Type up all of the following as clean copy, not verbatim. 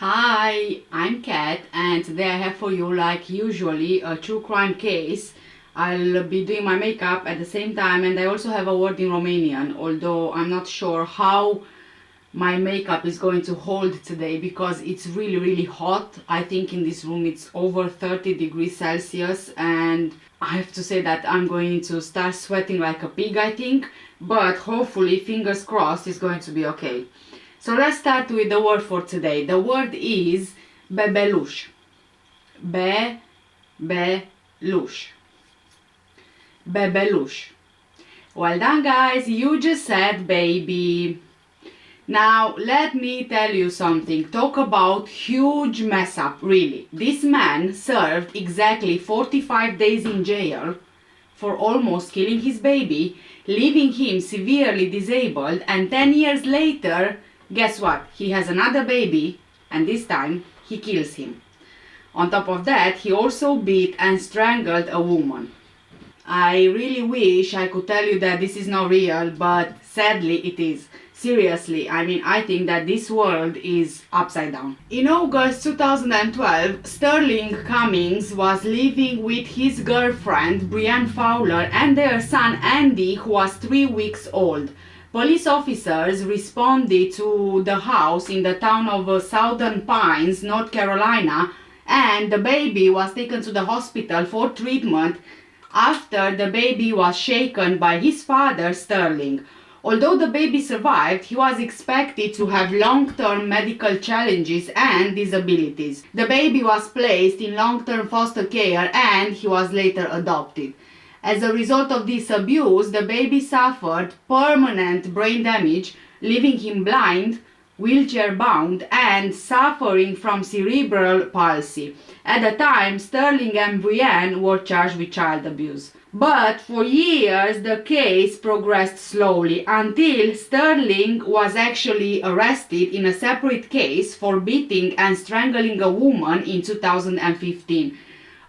Hi, I'm Kat, and today I have for you, like usually, a true crime case. I'll be doing my makeup at the same time, and I also have a word in Romanian, although I'm not sure how my makeup is going to hold today because it's really hot. I think in this room it's over 30 degrees Celsius, and I have to say that I'm going to start sweating like a pig, I think, but hopefully, fingers crossed, it's going to be okay. So let's start with the word for today. The word is bebeluș. Bebeluș. Bebeluș. Well done, guys. You just said baby. Now, let me tell you something. Talk about huge mess up, really. This man served exactly 45 days in jail for almost killing his baby, leaving him severely disabled, and 10 years later, guess what? He has another baby, and this time he kills him. On top of that, he also beat and strangled a woman. I really wish I could tell you that this is not real, but sadly it is. Seriously, I think that this world is upside down. In August 2012, Sterling Cummings was living with his girlfriend Breanne Fowler and their son Andy, who was 3 weeks old. Police officers responded to the house in the town of Southern Pines, North Carolina, and the baby was taken to the hospital for treatment after the baby was shaken by his father, Sterling. Although the baby survived, he was expected to have long-term medical challenges and disabilities. The baby was placed in long-term foster care and he was later adopted. As a result of this abuse, the baby suffered permanent brain damage, leaving him blind, wheelchair-bound, and suffering from cerebral palsy. At the time, Sterling and Breanne were charged with child abuse. But for years, the case progressed slowly until Sterling was actually arrested in a separate case for beating and strangling a woman in 2015.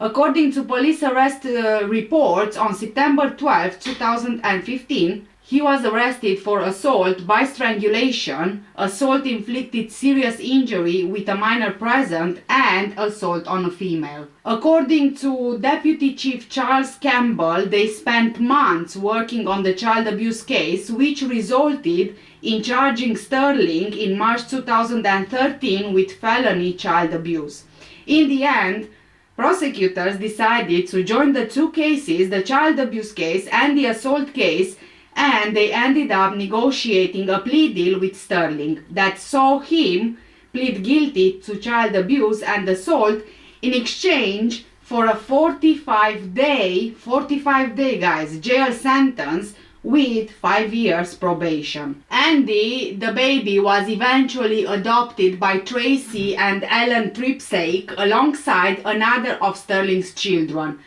According to police arrest reports on September 12, 2015, he was arrested for assault by strangulation, assault inflicted serious injury with a minor present, and assault on a female. According to Deputy Chief Charles Campbell, they spent months working on the child abuse case, which resulted in charging Sterling in March 2013 with felony child abuse. In the end, prosecutors decided to join the two cases, the child abuse case and the assault case, and they ended up negotiating a plea deal with Sterling that saw him plead guilty to child abuse and assault in exchange for a 45-day guys, jail sentence with 5 years probation. Andy, the baby, was eventually adopted by Tracy and Ellen Tripsake alongside another of Sterling's children.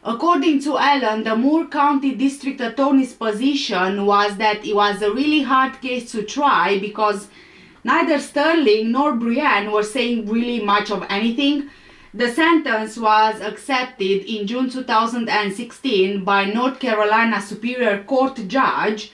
According to Ellen, the Moore County District Attorney's position was that it was a really hard case to try because neither Sterling nor Breanne were saying really much of anything. The sentence was accepted in June 2016 by North Carolina Superior Court Judge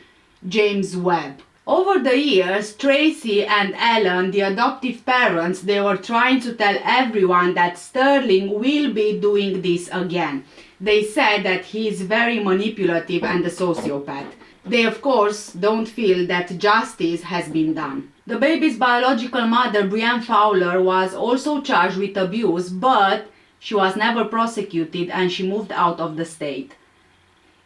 James Webb. Over the years, Tracy and Ellen, the adoptive parents, they were trying to tell everyone that Sterling will be doing this again. They said that he is very manipulative and a sociopath. They, of course, don't feel that justice has been done. The baby's biological mother, Breanne Fowler, was also charged with abuse, but she was never prosecuted and she moved out of the state.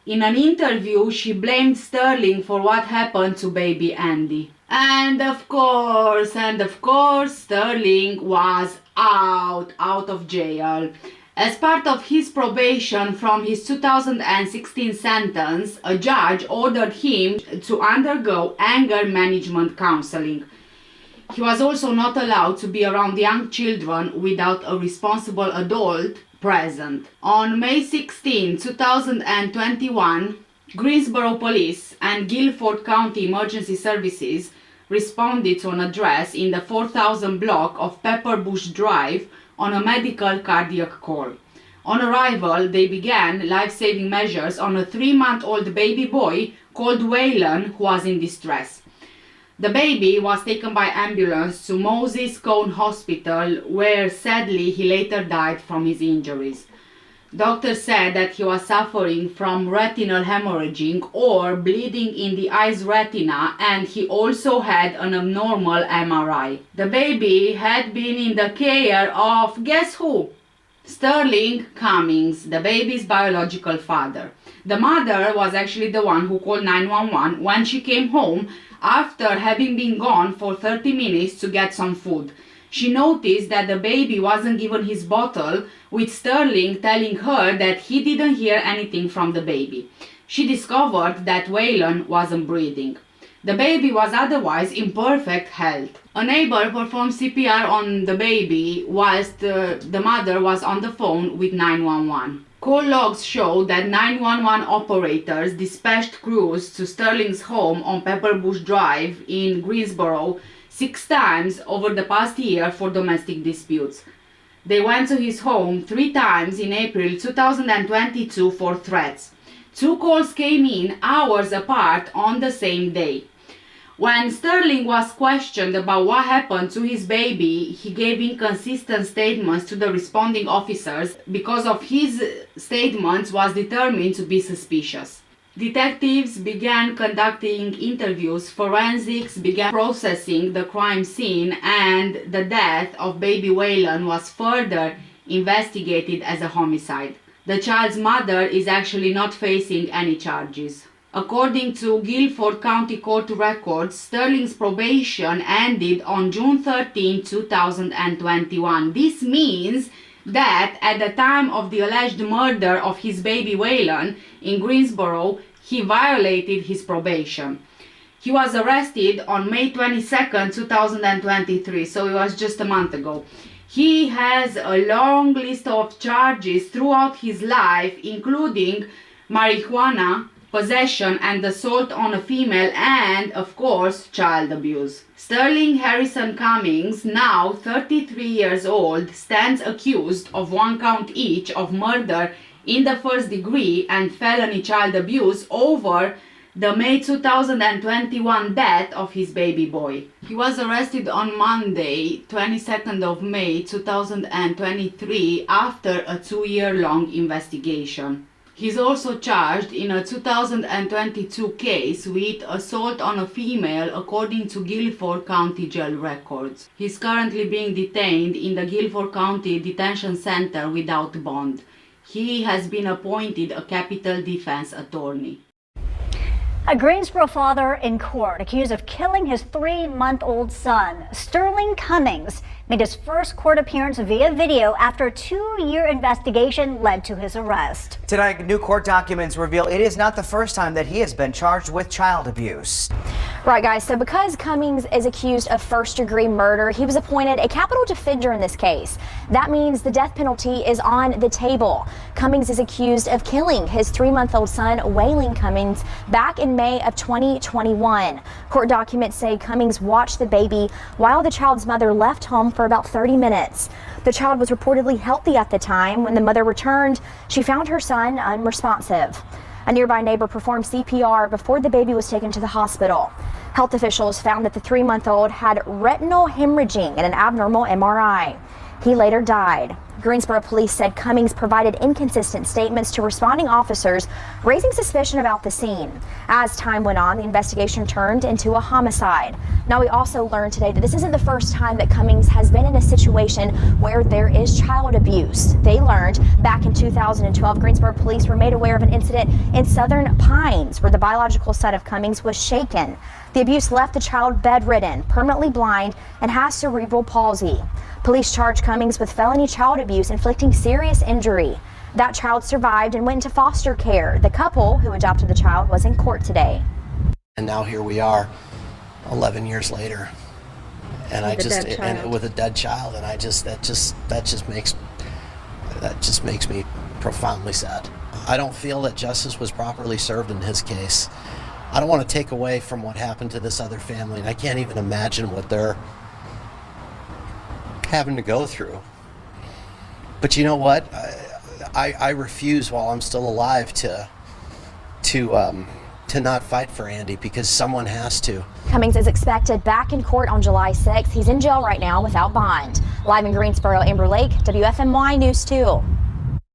In an interview, she blamed Sterling for what happened to baby Andy. And of course, Sterling was out of jail. As part of his probation from his 2016 sentence, a judge ordered him to undergo anger management counseling. He was also not allowed to be around young children without a responsible adult present. On May 16, 2021, Greensboro Police and Guilford County Emergency Services responded to an address in the 4000 block of Pepperbush Drive on a medical cardiac call. On arrival, they began life-saving measures on a 3-month-old baby boy called Waylon who was in distress. The baby was taken by ambulance to Moses Cone Hospital, where sadly he later died from his injuries. Doctors said that he was suffering from retinal hemorrhaging or bleeding in the eye's retina, and he also had an abnormal MRI. The baby had been in the care of, guess who? Sterling Cummings, the baby's biological father. The mother was actually the one who called 911 when she came home after having been gone for 30 minutes to get some food. She noticed that the baby wasn't given his bottle, with Sterling telling her that he didn't hear anything from the baby. She discovered that Waylon wasn't breathing. The baby was otherwise in perfect health. A neighbor performed CPR on the baby whilst the mother was on the phone with 911. Call logs show that 911 operators dispatched crews to Sterling's home on Pepperbush Drive in Greensboro 6 times over the past year for domestic disputes. They went to his home 3 times in April 2022 for threats. 2 calls came in hours apart on the same day. When Sterling was questioned about what happened to his baby, he gave inconsistent statements to the responding officers. Because of his statements, was determined to be suspicious. Detectives began conducting interviews, forensics began processing the crime scene, and the death of baby Waylon was further investigated as a homicide. The child's mother is actually not facing any charges. According to Guilford County Court records, Sterling's probation ended on June 13, 2021. This means that at the time of the alleged murder of his baby Waylon in Greensboro, he violated his probation. He was arrested on May 22, 2023, so it was just a month ago. He has a long list of charges throughout his life, including marijuana, possession and assault on a female, and, of course, child abuse. Sterling Harrison Cummings, now 33 years old, stands accused of 1 count each of murder in the first degree and felony child abuse over the May 2021 death of his baby boy. He was arrested on Monday, 22nd of May 2023, after a 2-year-long investigation. He's also charged in a 2022 case with assault on a female, according to Guilford County Jail records. He's currently being detained in the Guilford County Detention Center without bond. He has been appointed a capital defense attorney. A Greensboro father in court accused of killing his 3-month-old son. Sterling Cummings made his first court appearance via video after a 2-year investigation led to his arrest. Tonight, new court documents reveal it is not the first time that he has been charged with child abuse. Right, guys, so because Cummings is accused of first-degree murder, he was appointed a capital defender in this case. That means the death penalty is on the table. Cummings is accused of killing his 3-month-old son, Waylon Cummings, back in May of 2021. Court documents say Cummings watched the baby while the child's mother left home for about 30 minutes. The child was reportedly healthy at the time. When the mother returned, she found her son unresponsive. A nearby neighbor performed CPR before the baby was taken to the hospital. Health officials found that the 3-month-old had retinal hemorrhaging and an abnormal MRI. He later died. Greensboro police said Cummings provided inconsistent statements to responding officers, raising suspicion about the scene. As time went on, the investigation turned into a homicide. Now, we also learned today that this isn't the first time that Cummings has been in a situation where there is child abuse. They learned back in 2012, Greensboro police were made aware of an incident in Southern Pines where the biological son of Cummings was shaken. The abuse left the child bedridden, permanently blind, and has cerebral palsy. Police charged Cummings with felony child abuse, inflicting serious injury. That child survived and went into foster care. The couple who adopted the child was in court today. And now here we are, 11 years later, and with a dead child, and that just makes me profoundly sad. I don't feel that justice was properly served in his case. I don't want to take away from what happened to this other family, and I can't even imagine what they're having to go through. But you know what? I refuse, while I'm still alive, to to not fight for Andy because someone has to. Cummings is expected back in court on July 6th. He's in jail right now without bond. Live in Greensboro, Amber Lake, WFMY News 2.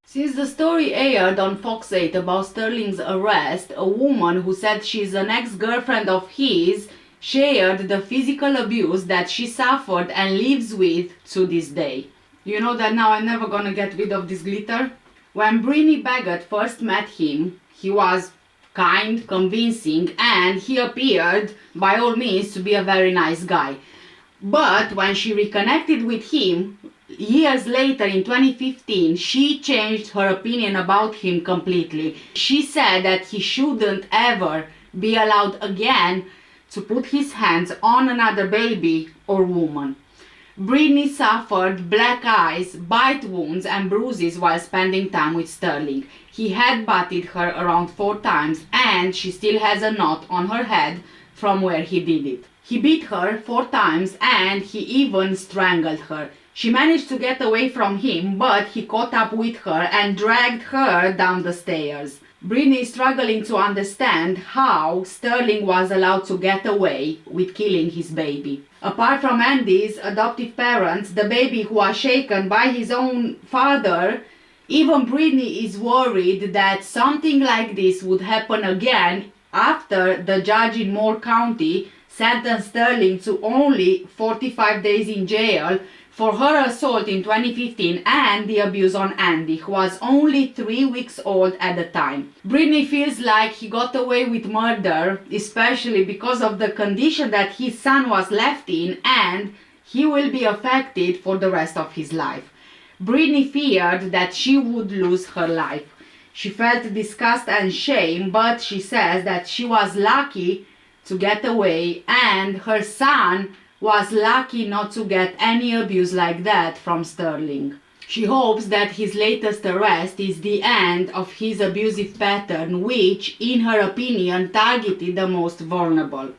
Since the story aired on Fox 8 about Sterling's arrest, a woman who said she's an ex-girlfriend of his shared the physical abuse that she suffered and lives with to this day. You know that now I'm never gonna get rid of this glitter? When Breanne Fowler first met him, he was kind, convincing, and he appeared by all means to be a very nice guy. But when she reconnected with him years later in 2015, she changed her opinion about him completely. She said that he shouldn't ever be allowed again to put his hands on another baby or woman. Breanne suffered black eyes, bite wounds and bruises while spending time with Sterling. He had butted her around 4 times and she still has a knot on her head from where he did it. He beat her 4 times and he even strangled her. She managed to get away from him, but he caught up with her and dragged her down the stairs. Breanne is struggling to understand how Sterling was allowed to get away with killing his baby. Apart from Andy's adoptive parents, the baby who was shaken by his own father, even Breanne is worried that something like this would happen again after the judge in Moore County sentenced Sterling to only 45 days in jail for her assault in 2015 and the abuse on Andy, who was only 3 weeks old at the time. Breanne feels like he got away with murder, especially because of the condition that his son was left in, and he will be affected for the rest of his life. Breanne feared that she would lose her life. She felt disgust and shame, but she says that she was lucky to get away and her son was lucky not to get any abuse like that from Sterling. She hopes that his latest arrest is the end of his abusive pattern, which, in her opinion, targeted the most vulnerable.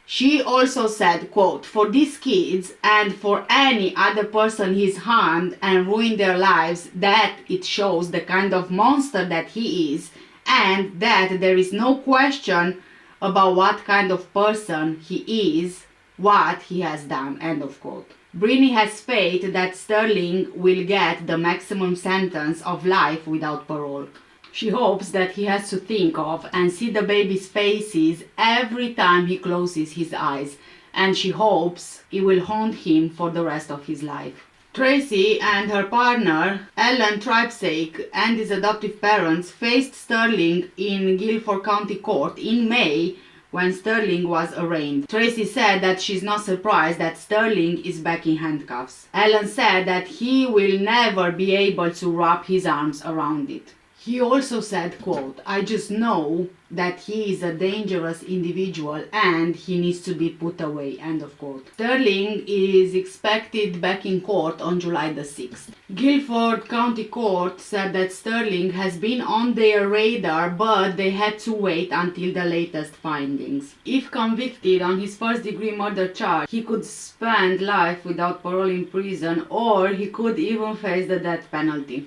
She also said, quote, "For these kids and for any other person he's harmed and ruined their lives, that it shows the kind of monster that he is and that there is no question about what kind of person he is, what he has done," end of quote. Breanne has faith that Sterling will get the maximum sentence of life without parole. She hopes that he has to think of and see the baby's faces every time he closes his eyes, and she hopes it will haunt him for the rest of his life. Tracy and her partner, Ellen Tripsake, and his adoptive parents faced Sterling in Guilford County Court in May when Sterling was arraigned. Tracy said that she's not surprised that Sterling is back in handcuffs. Ellen said that he will never be able to wrap his arms around it. He also said, quote, "I just know that he is a dangerous individual and he needs to be put away," end of quote. Sterling is expected back in court on July the 6th. Guilford County Court said that Sterling has been on their radar, but they had to wait until the latest findings. If convicted on his first-degree murder charge, he could spend life without parole in prison, or he could even face the death penalty.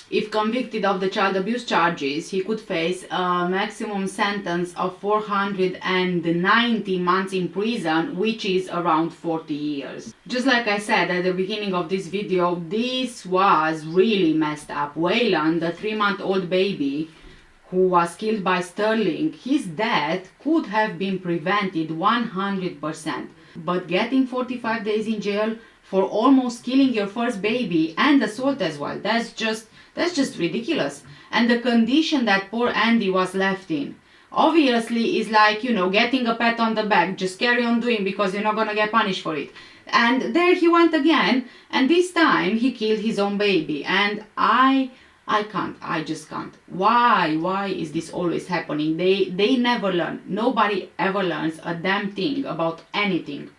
If convicted of the child abuse charges, he could face a maximum sentence of 490 months in prison, which is around 40 years. Just like I said at the beginning of this video, this was really messed up. Waylon, the 3-month-old baby who was killed by Sterling, his death could have been prevented 100%. But getting 45 days in jail for almost killing your first baby and assault as well, that's just ridiculous. And the condition that poor Andy was left in, obviously, is like, you know, getting a pat on the back, just carry on doing because you're not gonna get punished for it. And there he went again, and this time he killed his own baby. And I just can't. Why is this always happening? They never learn. Nobody ever learns a damn thing about anything.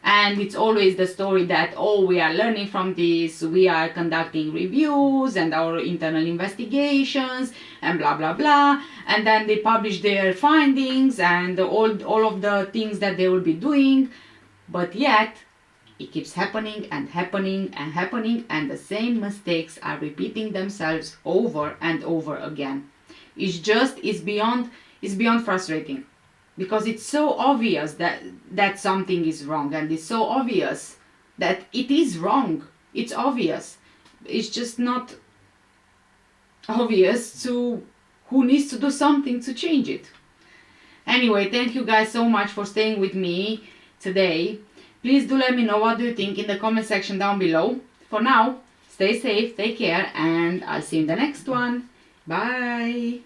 And it's always the story that, oh, we are learning from this, we are conducting reviews and our internal investigations and blah blah blah, and then they publish their findings and all of the things that they will be doing, but yet it keeps happening and happening and happening, and the same mistakes are repeating themselves over and over again. It's beyond is beyond frustrating, because it's so obvious that something is wrong, and it's so obvious that it is wrong. It's obvious. It's just not obvious to who needs to do something to change it. Anyway, thank you guys so much for staying with me today. Please do let me know what do you think in the comment section down below. For now, stay safe, take care, and I'll see you in the next one. Bye.